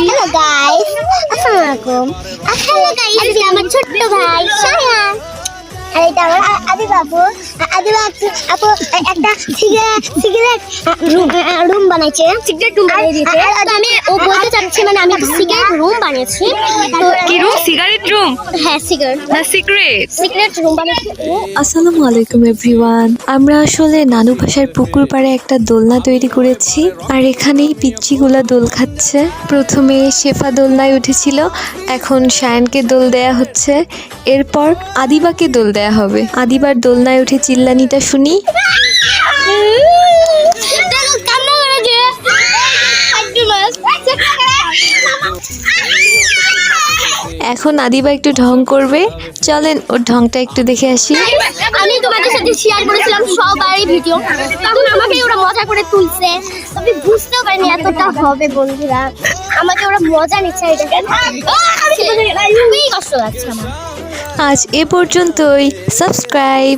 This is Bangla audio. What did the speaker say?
হ্যালো গাইস, আসসালামু আলাইকুম। হ্যালো গাইস, এটা আমার ছোট্ট ভাই শায়ান। আর এটা আমার আদি বাবু। আদি আপু একটা সিগারেট রুম বানাইছে, সিগারেট রুম বানিয়ে দিয়েছে। তো আমি ও বলতে চাচ্ছি মানে আমি সিগারেট রুম বানিয়েছি। তো কি রুম? সিগারেট রুম হ্যাঁ, সিগারেট না সিক্রেট রুম বানিয়েছি। আসসালামু আলাইকুম এভরিওয়ান। আমরা আসলে নানু ভাষার পুকুর পাড়ে একটা দোলনা তৈরি করেছি, আর এখানেই পিচ্চিগুলা দোল খাচ্ছে। প্রথমে শেফা দোলনায় উঠেছিল, এখন শায়ানকে দোল দেয়া হচ্ছে, এরপর আদিবাকে দোল দেয়া হবে। আদিবার দোলনায় উঠে চিল্লানিটা শুনি। এখন আদিবা একটু ঢং করবে, চলেন ওর ঢংটা একটু দেখে আসি। আমি তোমাদের সাথে শেয়ার করেছিলাম সবারই ভিডিও, তখন আমাকে ওরা মজা করে তুলছে। আমি বুঝতেও পারিনি এতটা হবে বন্ধুরা। আমাকে ওরা মজা নিচ্ছে, এটা খুবই কষ্ট লাগছে আমার। আজ এ পর্যন্তই। সাবস্ক্রাইব।